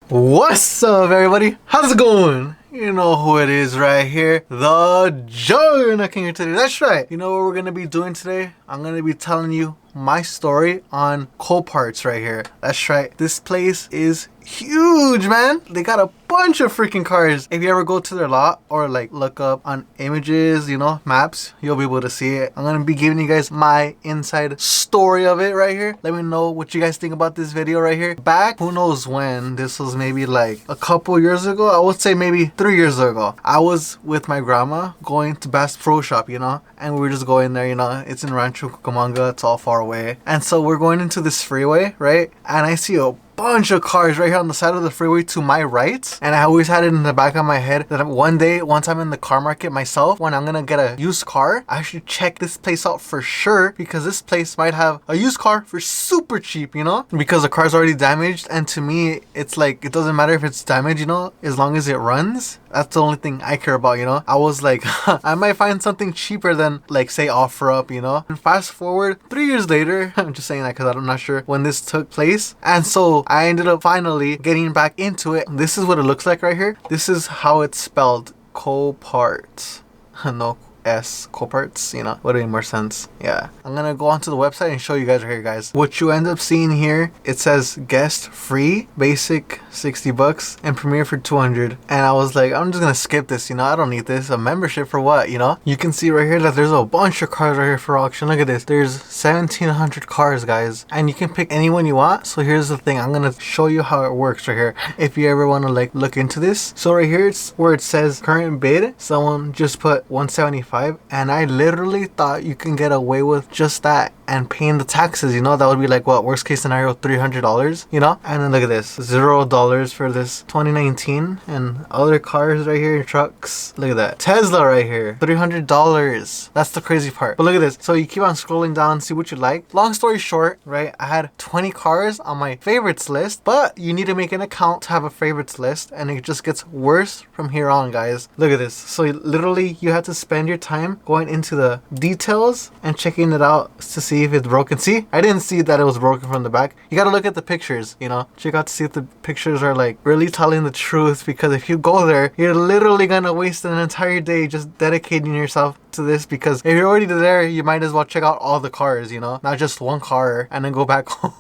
What's up, everybody? How's it going? You know who it is right here, the JuggernutKing here today. That's right. You know what we're gonna be doing today? I'm gonna be telling you my story on Coparts right here. That's right. This place is huge, man. They got a bunch of freaking cars. If you ever go to their lot or like look up on images, maps, you'll be able to see it. I'm gonna be giving you guys my inside story of it right here. Let me know what you guys think about this video right here. Back, who knows when, this was maybe like a couple years ago. I would say maybe 3 years ago. I was with my grandma going to Bass Pro Shop, and we were just going there, it's in Rancho Cucamonga. It's all far away. And so we're going into this freeway, right? And I see a bunch of cars right here on the side of the freeway to my right, and I always had it in the back of my head that once I'm in the car market myself, when I'm gonna get a used car, I should check this place out for sure, because this place might have a used car for super cheap, because the car's already damaged. And to me, it's like, it doesn't matter if it's damaged, as long as it runs. That's the only thing I care about, I was like, I might find something cheaper than, like, say, OfferUp, And fast forward 3 years later, I'm just saying that because I'm not sure when this took place. And so I ended up finally getting back into it. This is what it looks like right here. This is how it's spelled. Coparts. No S, Coparts, would make more sense. Yeah, I'm gonna go onto the website and show you guys right here, guys. What you end up seeing here, it says guest free, basic $60 and premiere for 200. And I was like, I'm just gonna skip this, I don't need this. A membership for what, You can see right here that there's a bunch of cars right here for auction. Look at this. There's 1,700 cars, guys, and you can pick any one you want. So here's the thing, I'm gonna show you how it works right here, if you ever want to like look into this. So right here, it's where it says current bid. Someone just put 175, and I literally thought you can get away with just that and paying the taxes, that would be like, what, worst case scenario, $300, and then look at this, $0 for this 2019, and other cars right here, trucks. Look at that, Tesla right here, $300. That's the crazy part. But look at this. So you keep on scrolling down, see what you like. Long story short, right, I had 20 cars on my favorites list, but you need to make an account to have a favorites list, and it just gets worse from here on, guys. Look at this. So literally, you have to spend your time going into the details and checking it out to see if it's broken. See, I didn't see that it was broken from the back. You gotta look at the pictures, check out to see if the pictures are like really telling the truth, because if you go there, you're literally gonna waste an entire day just dedicating yourself to this, because if you're already there, you might as well check out all the cars, not just one car and then go back home.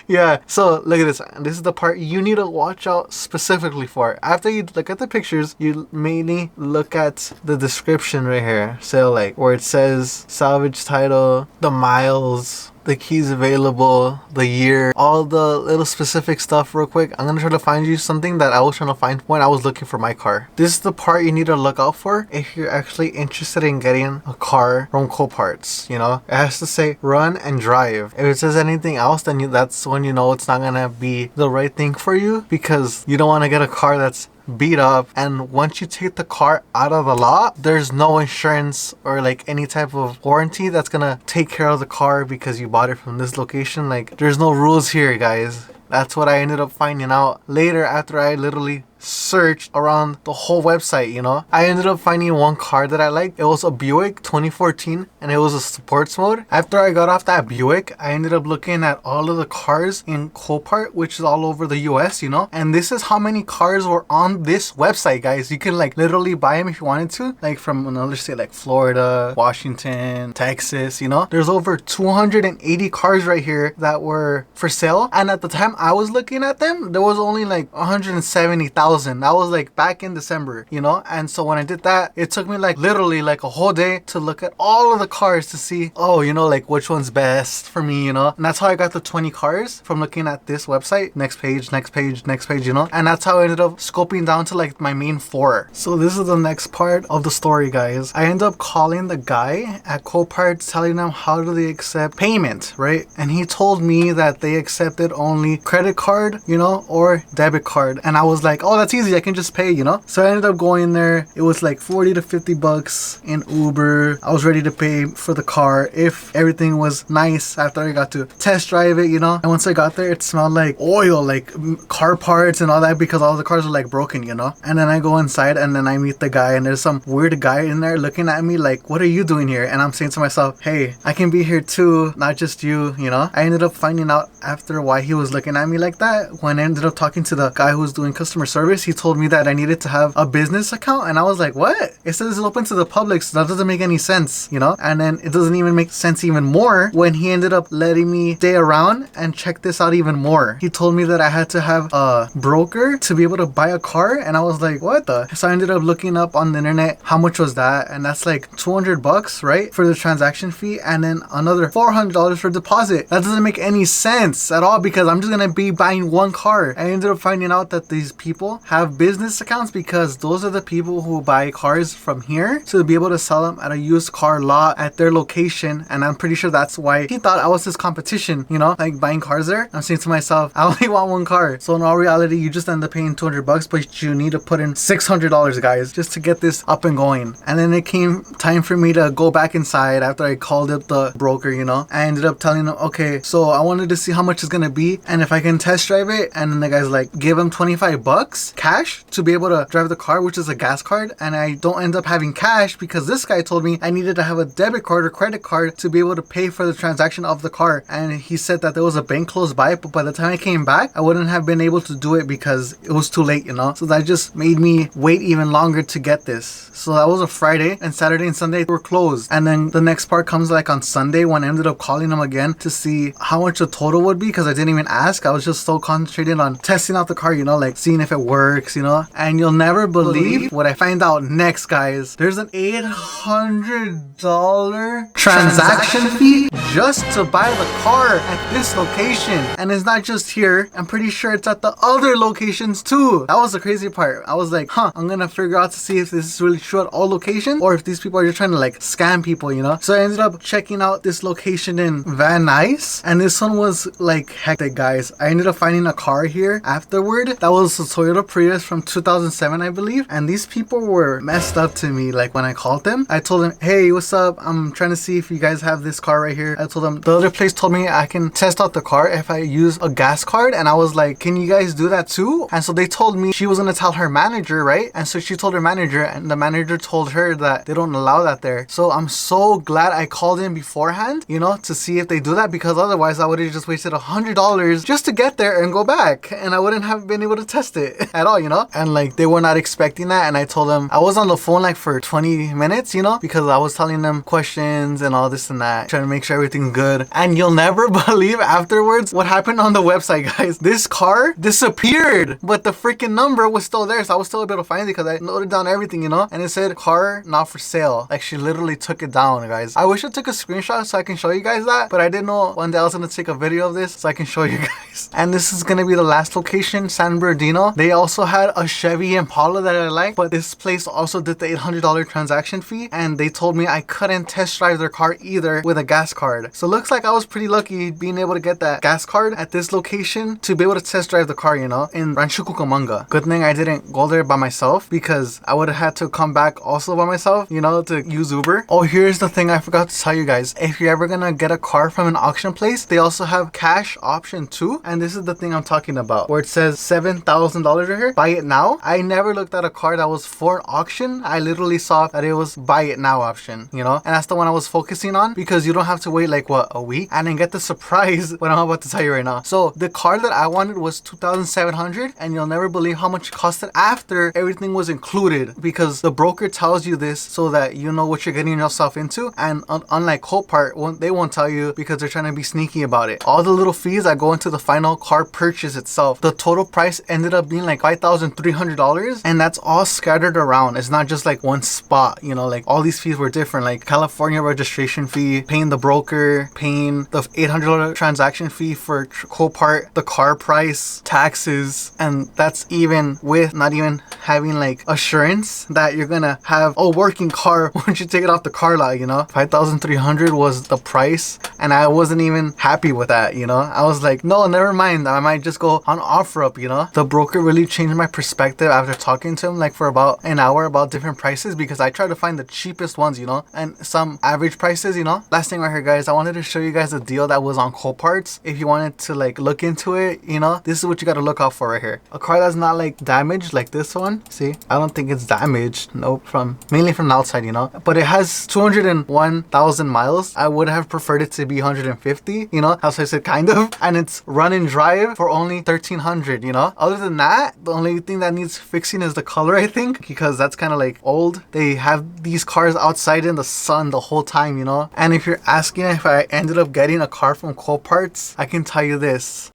Yeah, so look at this. This is the part you need to watch out specifically for. After you look at the pictures, you mainly look at the description right here. So like where it says salvage title, the miles, the keys available, the year, all the little specific stuff real quick. I'm gonna try to find you something that I was trying to find when I was looking for my car. This is the part you need to look out for if you're actually interested in getting a car from Coparts. It has to say run and drive. If it says anything else, then that's when it's not gonna be the right thing for you, because you don't want to get a car that's beat up, and once you take the car out of the lot, there's no insurance or like any type of warranty that's gonna take care of the car because you bought it from this location. Like, there's no rules here, guys. That's what I ended up finding out later after I literally searched around the whole website. I ended up finding one car that I liked. It was a Buick 2014, and it was a sports mode. After I got off that Buick, I ended up looking at all of the cars in Copart, which is all over the US, and this is how many cars were on this website, guys. You can like literally buy them if you wanted to, like from another state like Florida, Washington, Texas. There's over 280 cars right here that were for sale, and at the time I was looking at them, there was only like 170,000. That was like back in December, and so when I did that, it took me like literally like a whole day to look at all of the cars to see, like which one's best for me, and that's how I got the 20 cars from looking at this website. Next page, next page, next page, and that's how I ended up scoping down to like my main 4. So this is the next part of the story, guys. I ended up calling the guy at Coparts, telling him how do they accept payment, right? And he told me that they accepted only credit card, or debit card, and I was like, oh, that's easy. I can just pay, you know? So I ended up going there. It was like 40 to 50 bucks in Uber. I was ready to pay for the car if everything was nice after I got to test drive it, you know? And once I got there, it smelled like oil, like car parts and all that, because all the cars were like broken, you know? And then I go inside and then I meet the guy, and there's some weird guy in there looking at me like, what are you doing here? And I'm saying to myself, hey, I can be here too, not just you, you know? I ended up finding out after why he was looking at me like that. When I ended up talking to the guy who was doing customer service, he told me that I needed to have a business account, and I was like, what? It says it's open to the public, so that doesn't make any sense, you know? And then it doesn't even make sense even more when he ended up letting me stay around and check this out even more. He told me that I had to have a broker to be able to buy a car, and I was like, what the? So I ended up looking up on the internet how much was that, and that's like 200 bucks, right, for the transaction fee, and then another $400 for deposit. That doesn't make any sense at all, because I'm just gonna be buying one car. I ended up finding out that these people have business accounts because those are the people who buy cars from here to be able to sell them at a used car lot at their location, and I'm pretty sure that's why he thought I was his competition, you know, like buying cars there. I'm saying to myself, I only want one car. So in all reality, you just end up paying 200 bucks, but you need to put in $600, guys, just to get this up and going. And then it came time for me to go back inside after I called up the broker, you know. I ended up telling him, okay, so I wanted to see how much it's gonna be and if I can test drive it. And then the guy's like, give him 25 bucks cash to be able to drive the car, which is a gas card. And I don't end up having cash because this guy told me I needed to have a debit card or credit card to be able to pay for the transaction of the car. And he said that there was a bank close by, but by the time I came back, I wouldn't have been able to do it because it was too late, you know. So that just made me wait even longer to get this. So that was a Friday, and Saturday and Sunday were closed. And then the next part comes like on Sunday, when I ended up calling him again to see how much the total would be, because I didn't even ask. I was just so concentrated on testing out the car, you know, like seeing if it works, you know. And you'll never believe what I find out next, guys. There's an $800 transaction fee just to buy the car at this location. And it's not just here. I'm pretty sure it's at the other locations too. That was the crazy part. I was like, I'm gonna figure out to see if this is really true at all locations or if these people are just trying to like scam people, you know. So I ended up checking out this location in Van Nuys, and this one was like hectic, guys. I ended up finding a car here afterward that was a Toyota Prius from 2007, I believe. And these people were messed up to me. Like when I called them, I told them, hey, what's up? I'm trying to see if you guys have this car right here. I told them the other place told me I can test out the car if I use a gas card, and I was like, can you guys do that too? And so they told me she was gonna tell her manager, right? And so she told her manager, and the manager told her that they don't allow that there. So I'm so glad I called in beforehand, you know, to see if they do that, because otherwise I would have just wasted $100 just to get there and go back, and I wouldn't have been able to test it at all, you know. And like they were not expecting that, and I told them I was on the phone like for 20 minutes, you know, because I was telling them questions and all this and that, trying to make sure everything's good. And you'll never believe afterwards what happened on the website, guys. This car disappeared, but the freaking number was still there, so I was still able to find it because I noted down everything, you know. And it said car not for sale. Like she literally took it down, guys. I wish I took a screenshot so I can show you guys that, but I didn't know one day I was gonna take a video of this so I can show you guys. And this is gonna be the last location, San Bernardino. They also had a Chevy Impala that I like, but this place also did the $800 transaction fee, and they told me I couldn't test drive their car either with a gas card. So it looks like I was pretty lucky being able to get that gas card at this location to be able to test drive the car, you know, in Rancho Cucamonga. Good thing I didn't go there by myself, because I would have had to come back also by myself, you know, to use Uber. Oh, here's the thing I forgot to tell you guys. If you're ever gonna get a car from an auction place, they also have cash option too. And this is the thing I'm talking about, where it says $7,000 right here, buy it now. I never looked at a car that was for an auction. I literally saw that it was buy it now option, you know, and that's the one I was focusing on, because you don't have to wait like what, a week, and then get the surprise what I'm about to tell you right now. So the car that I wanted was $2,700, and you'll never believe how much it costed after everything was included, because the broker tells you this so that you know what you're getting yourself into. And unlike Copart, they won't tell you because they're trying to be sneaky about it. All the little fees that go into the final car purchase itself, the total price ended up being like $5,300, and that's all scattered around. It's not just like one spot, you know, like all these fees were different, like California registration fee, paying the broker, paying the $800 transaction fee for Copart, the car price, taxes, and that's even with not even having like assurance that you're gonna have a working car once you take it off the car lot, you know. $5,300 was the price, and I wasn't even happy with that, you know. I was like, no, never mind, I might just go on OfferUp, you know. The broker really really changed my perspective after talking to him like for about an hour about different prices, because I tried to find the cheapest ones, you know, and some average prices, you know. Last thing right here, guys, I wanted to show you guys a deal that was on Coparts. If you wanted to like look into it, you know, this is what you got to look out for right here. A car that's not like damaged like this one. See, I don't think it's damaged. Nope, mainly from the outside, you know, but it has 201,000 miles. I would have preferred it to be 150, you know, as I said, kind of, and it's run and drive for only 1,300, you know. Other than that, the only thing that needs fixing is the color, I think, because that's kind of like old. They have these cars outside in the sun the whole time, you know. And if you're asking if I ended up getting a car from Coparts, I can tell you this: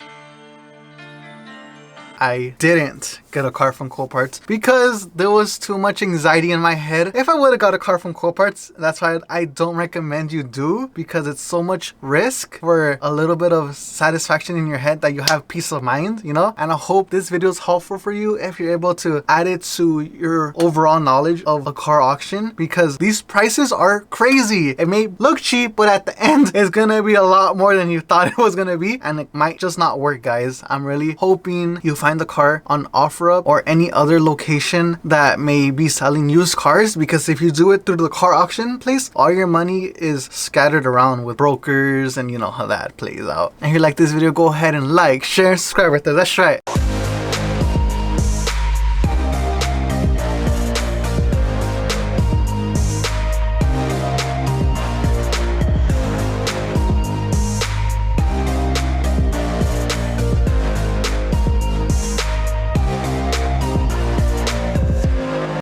I didn't get a car from Coparts because there was too much anxiety in my head. If I would have got a car from Coparts, that's why I don't recommend you do, because it's so much risk for a little bit of satisfaction in your head that you have peace of mind, you know. And I hope this video is helpful for you if you're able to add it to your overall knowledge of a car auction, because these prices are crazy. It may look cheap, but at the end it's gonna be a lot more than you thought it was gonna be, and it might just not work, guys. I'm really hoping you find the car on OfferUp or any other location that may be selling used cars, because if you do it through the car auction place, all your money is scattered around with brokers, and you know how that plays out. And if you like this video, go ahead and like, share, and subscribe right there. That's right.